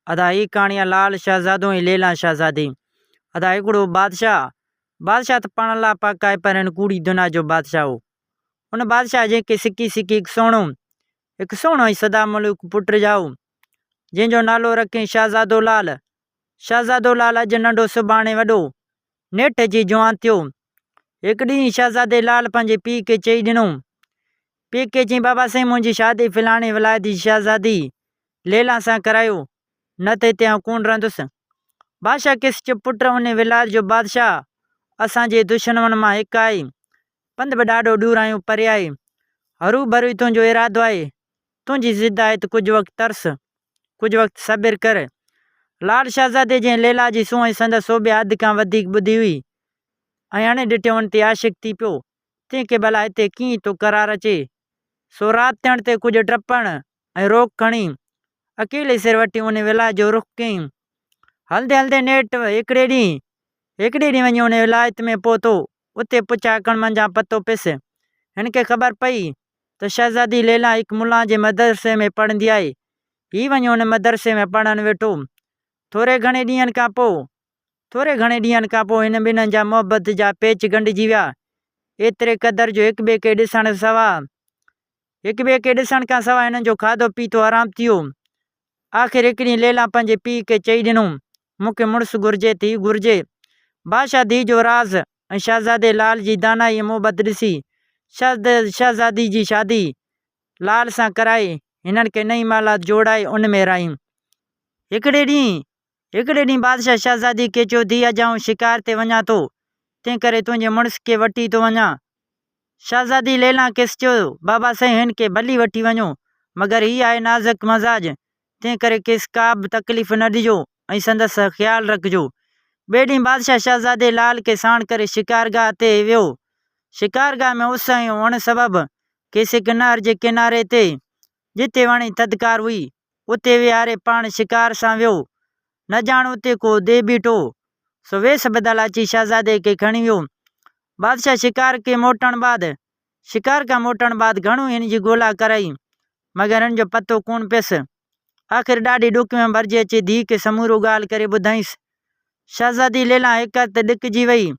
अदा ही कहाणी आहे लाल शहज़ादो ऐं लैला शहज़ादी। अदा हिकिड़ो बादशाह त पाण ला पाक आहे पर हिन कूड़ी दुनिया जो बादशाह हो। उन बादशाह जंहिंखे सिकी हिकु सुहिणो ऐं सदा मुल्क पुट ॼाओ जंहिंजो नालो रखियईं शहज़ादो लाल। शहज़ादो लाल अॼु नंढो सुभाणे वॾो नेठ जी जवान थियो। हिकु ॾींहुं शहज़ादे लाल पंहिंजे पीउ खे चई ॾिनो। पीउ खे चई बाबा साईं मुंहिंजी शादी फलाणे विलायत जी शहज़ादी लैला सां करायो न त हिते आउं कोन रहंदुसि। बादशाह केस चयो पुट उन विलायत जो बादशाह असांजे दुश्मन मां हिकु आहे। पंध बि ॾाढो दूर आहियूं परे आहे। हरू भरू तुंहिंजो इरादो आहे। तुंहिंजी ज़िद आहे त कुझु वक़्तु तरस कुझु वक़्तु सबिर कर। लाल शहज़ादे जंहिं लैला जी सूंहं संदसि सोभे हद खां वधीक ॿुधी हुई ऐं हाणे ॾिठे हुन ते आशिक़ थी पियो। तंहिंखे भला हिते कीअं थो करार अचे। सो राति थियण ते कुझु टपण ऐं रोक खणी अकेले सिर वठी उन विलायत जो रुख कयईं। हलंदे हलंदे नेठ हिकिड़े ॾींहुं वञी उन विलायत में पहुतो। उते पुछा कण मंझां पतो पियसि हिन खे ख़बर पई त शहज़ादी लैला हिकु मुल्ला जे मदरसे में पढ़ंदी आहे। हीउ वञी हुन मदरसे में पढ़णु वेठो। थोरे घणे ॾींहंनि खां पोइ हिन ॿिन्हिनि जा मुहबत जा पेच गंढिजी विया। एतिरे क़दुरु जो हिक ॿिए खे ॾिसण खां सवाइ हिननि जो खाधो पीतो हराम थी वियो। आख़िर हिकिड़ी लैला पंहिंजे पीउ खे चई ॾिनो मूंखे मुड़ुसु घुरिजे त हीउ घुरिजे। बादशाह धीउ जो राज़ ऐं शहज़ादे लाल जी दानाई मुहबत ॾिसी शहज़ादी जी शादी लाल सां कराए हिननि खे नई मालात जोड़ाए उन में रहियूं। हिकिड़े ॾींहुं बादशाह शहज़ादी खे चयो धीउ अॼु आउं शिकार ते वञा थो तंहिं करे तुंहिंजे मुड़ुस खे वठी थो वञा। शहज़ादी लैला खेसि चयो बाबा साईं हिन खे भली वठी वञो मगर हीअ आहे नाज़ुक मज़ाज तंहिं करे खेसि का बि तकलीफ़ न ॾिजो ऐं संदसि ख़्यालु रखिजो। ॿिए ॾींहुं बादशाह शहज़ादे लाल खे साण करे शिकारगाह ते वियो। शिकारगाह में उस ऐं वण सबबि खेसि हिकु नहर जे किनारे ते जिते वणी थधिकार हुई उते विहारे पाण शिकार सां वियो। न ॼाण उते को दे बीठो सो वेस बदल अची शहज़ादे खे खणी वियो। बादशाह शिकार खां मोटण बाद घणो हिन जी ॻोल्हा कराई मगर हिन जो पतो कोन पियसि। आख़िर ॾाढी ॾुख में भरिजी अची धीउ खे समूरो ॻाल्हि करे ॿुधाईंसि। शहज़ादी लैला हिकु हथ ॾिकजी वई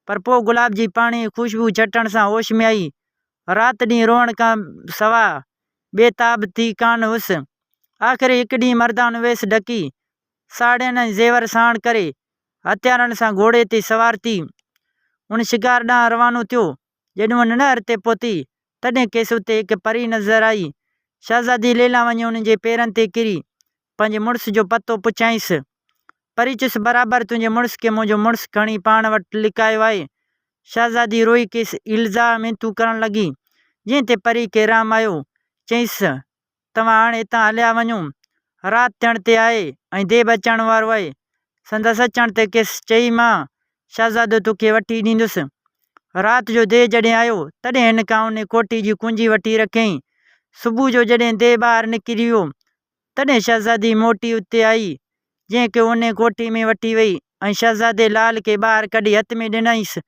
पर पोइ गुलाब जी पाणी ख़ुशबू छटण सां होश में आई। राति ॾींहुं रोअण खां सवाइ बेताब थी कान हुअसि। आख़िर हिकु ॾींहुं मर्दान वेस ढकी साड़ियुनि ऐं ज़ेवर साण करे हथियारनि सां घोड़े ते सवार थी उन शिकार ॾांहुं रवानो थियो। जॾहिं हुन नहर ते पहुती तॾहिं खेसि उते हिकु परी नज़र आई। शहज़ादी लैला वञी उन जे पेरनि ते किरी पंहिंजे मुड़ुस जो पतो पुछाईंसि। परी चयुसि बराबरि तुंहिंजे मुड़ुस खे मुंहिंजो मुड़ुसु खणी पाण वटि लिकायो आहे। शहज़ादी रोई खेसि इल्ज़ामितूं करणु लॻी जंहिं ते परी खे राम आयो। चयईंसि तव्हां हाणे हितां हलिया वञो राति थियण ते आहे ऐं देब अचण वारो आहे। संदसि अचण ते खेसि चई मां शहज़ादो तोखे वठी ॾींदुसि। राति जो देह जॾहिं आयो तॾहिं हिन खां उन कोठी जी कुंजी वठी रखियईं। सुबुह जो जॾहिं देह ॿाहिरि निकिरी वियो तॾहिं शहज़ादी मोटी उते आई जंहिंखे उन कोठी में वठी वई ऐं शहज़ादे लाल खे ॿाहिरि कढी हथ में ॾिनईंसि।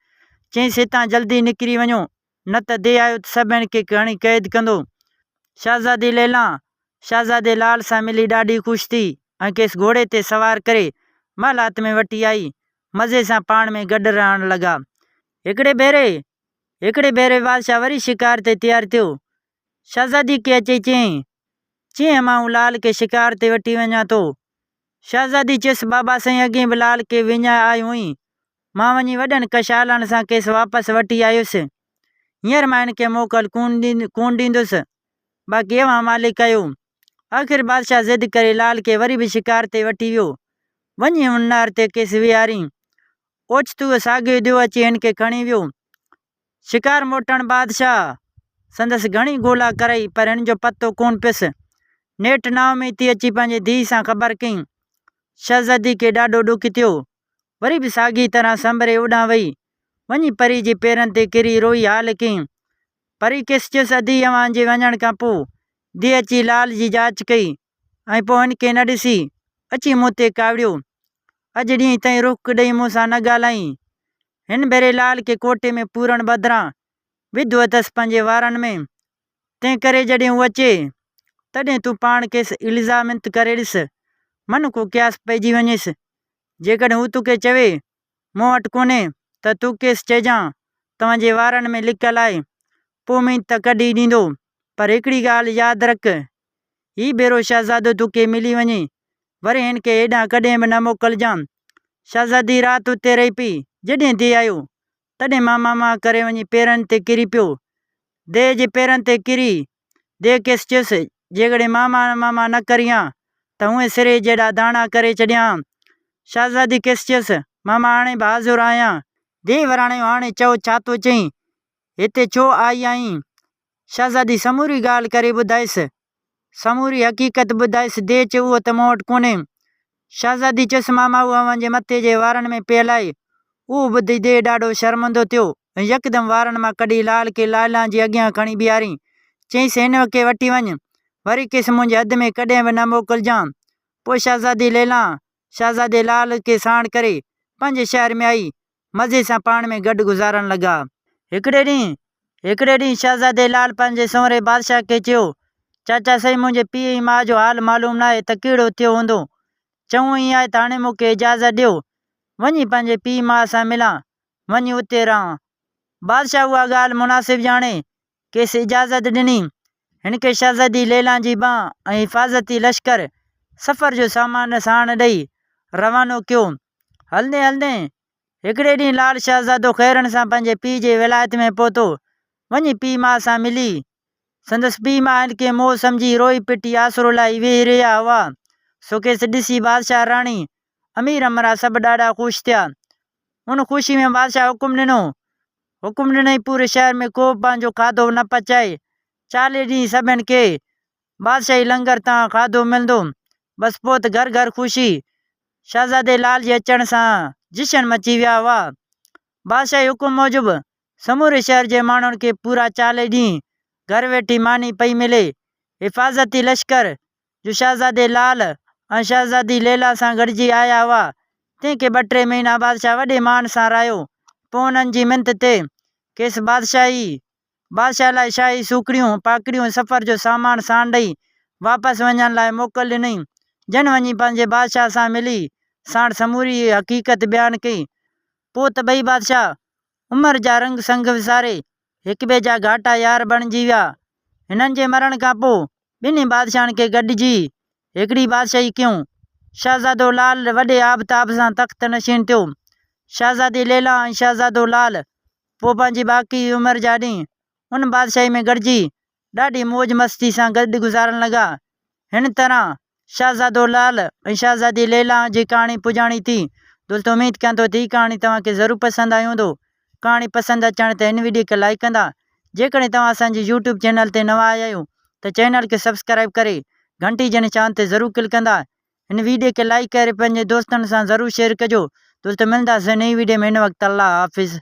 चयईंसि हितां जल्दी निकिरी वञो न त देह आयो त सभिनि खे खणी क़ैद कंदो। शहज़ादी लैला शहज़ादे लाल सां मिली ॾाढी ख़ुशि थी ऐं खेसि घोड़े ते सवार करे महलात में वठी आई। मज़े सां पाण में गॾु रहण लॻा। हिकिड़े भेरे बादशाह वरी शिकार ते तयारु थियो। शहज़ादी खे अची चयईं मां लाल खे शिकार ते वठी वञा थो। शहज़ादी चयुसि बाबा साईं अॻे बि लाल खे विञाए आयो हुई मां वञी वॾनि कशालनि सां खेसि वापसि वठी आयुसि। हींअर मां हिन खे मोकल कोन ॾींदुसि बाक़ी अवां मालिक कयो। आख़िर बादशाह ज़िद करे लाल खे वरी बि शिकार ते वठी वियो। वञी हुन नहर ते खेसि विहारियईं। ओचितो साॻियो ॾियो अची हिन खे खणी वियो। शिकार मोटण बादशाह संदसि घणी ॻोल्हा कराई पर हिन जो पतो कोन पियसि। नेठि नाव में थी अची पंहिंजे धीउ सां ख़बर कयईं। शहज़ादी खे ॾाढो ॾुख थियो। वरी बि साॻी तरह संभरे उॾां वई वञी परी जे पेरनि ते किरी रोई हाल कयईं। परी खेसि चयुसि अधी अव्हां जे वञण खां पोइ धीउ अची लाल जी जाच कई ऐं पोइ हिन खे न ॾिसी अची मूं ते कावड़ियो। अॼु ॾींहं ताईं रुख ॾेई मूं सां न ॻाल्हाईं। हिन भेरे लाल खे कोठे में पूरण बदिरां विधो अथसि पंहिंजे वारनि में। तंहिं करे जॾहिं हू अचे तॾहिं तूं पाण खेसि इल्ज़ामित करे ॾिस मन को क्यास पइजी वञेसि। जेकॾहिं हू तोखे चवे मूं वटि कोन्हे त तूं केसि चइजांइ तव्हांजे वारनि में लिकियलु आहे, पोइ उमीद त कढी ॾींदो। पर हिकिड़ी ॻाल्हि यादि रख, ही भेरो शहज़ादो तोखे मिली वञे वरी हिन खे हेॾां कॾहिं बि न मोकिलिजांइ। शहज़ादी राति उते रही पई। जॾहिं धीउ आयो तॾहिं मां करे वञी पेरनि ते किरी पियो। देह जे पेरनि ते किरी देह खेसि चयुसि, जेकॾहिं मामा न करियां त उहे सिरे जहिड़ा दाणा करे छॾियां। शहज़ादी खेसि चयुसि, मामा हाणे बि हाज़ुर आहियां। देह वराणियो, हाणे चओ छा थो चईं, हिते छो आई आहीं? शहज़ादी समूरी ॻाल्हि करे ॿुधाइसि, समूरी हक़ीक़त ॿुधाइसि। देह चयो उहो त मूं वटि कोन्हे। शहज़ादी चयुसि, मामा उहा मुंहिंजे मथे जे वारनि में पियल आहे। उहो ॿुधी देह ॾाढो शर्मिंदो थियो ऐं यकदमि वारनि मां कढी लाल खे लालां जे अॻियां खणी बीहारईं। चईंसि, हिन खे वठी वञ, वरी केसि मुंहिंजे हद में कॾहिं बि न मोकिलिजांइ। पोइ शहज़ादी लैला शहज़ादे लाल खे साण करे पंहिंजे शहर में आई। मज़े सां पाण में गॾु गुज़ारण लॻा। हिकिड़े ॾींहुं शहज़ादे लाल पंहिंजे सहुरे बादशाह खे चयो, चाचा साईं, मुंहिंजे पीउ ऐं माउ जो हाल मालूम न आहे त कहिड़ो थियो हूंदो। चऊं ई आहे त हाणे मूंखे इजाज़त ॾियो वञी पंहिंजे पीउ माउ सां मिलां, वञी उते रहां। बादशाह उहा ॻाल्हि मुनासिबु ॼाणे खेसि इजाज़त ॾिनी। हिन खे शहज़ादी लैला जी बांह ऐं हिफ़ाज़ती लश्कर सफ़र जो सामान साण ॾेई रवानो कयो। हलंदे हिकिड़े ॾींहुं लाल शहज़ादो ख़ैरनि सां पंहिंजे पीउ जे विलायत में पहुतो। वञी पीउ माउ सां मिली। संदसि पीउ माउ हिन खे मोह सम्झी रोई पिटी आसरो लाइ वेही रहिया हुआ। सो खेसि ॾिसी बादशाह, राणी, अमीर अमरा सभु ॾाढा ख़ुशि थिया। उन ख़ुशी में बादशाह हुकुम ॾिनई पूरे शहर में को बि पंहिंजो खाधो न पचाए। 40 ॾींहं सभिनि खे बादशाही लंगर तां खाधो मिलंदो। बसि पोइ त घर घर ख़ुशी। शहज़ादे लाल जे अचण सां जशन मची विया हुआ। बादशाही हुकुम मूजिबि समूरे शहर जे माण्हुनि खे पूरा 40 ॾींहं घर वेठी मानी पई मिले। हिफ़ाज़ती लश्कर जो शहज़ादे लाल ऐं शहज़ादी लैला सां गॾिजी आया हुआ। तंहिंखे 2-3 महीना बादशाह वॾे मान सां रहियो। पोइ उन्हनि जी मिंत ते खेसि बादशाह लाइ शाही सूखड़ियूं पाकड़ियूं सफ़र जो सामान साण ॾेई वापसि वञण लाइ मोकल ॾिनई। जन वञी पंहिंजे बादशाह सां मिली साण समूरी हक़ीक़त बयानु कई। पोइ त ॿई बादशाह उमिरि जा रंग संग विसारे हिक ॿिए जा घाटा यार बणिजी विया। हिननि जे मरण खां पोइ ॿिन्ही बादशाहनि खे गॾिजी हिकिड़ी बादशाही कयूं। शहज़ादो लाल वॾे आबताब सां तख़्त नशीन थियो। शहज़ादी लैला ऐं शहज़ादो लाल पोइ पंहिंजी बाक़ी उमिरि जा ॾींहं उन बादशाही में गॾिजी ॾाढी मौज मस्ती सां गॾु गुज़ारण लॻा। हिन तरह शहज़ादो लाल ऐं शहज़ादी लैला जी कहाणी पुॼाणी थी। दोस्तो, उमेद कयां थो त हीअ कहाणी तव्हांखे ज़रूरु पसंदि आई हूंदो। कहाणी पसंदि अचण ते हिन वीडियो खे लाइक कंदा। जेकॾहिं तव्हां असांजे यूट्यूब चैनल ते नवां आया आहियो त चैनल खे सब्सक्राइब करे घंटी जे निशान ते ज़रूरु क्लिक कंदा। हिन वीडियो खे लाइक करे पंहिंजे दोस्तनि सां ज़रूरु शेयर कजो। दोस्तो, मिलंदासीं नई वीडियो में। हिन वक़्तु अल्लाह हाफ़िज़।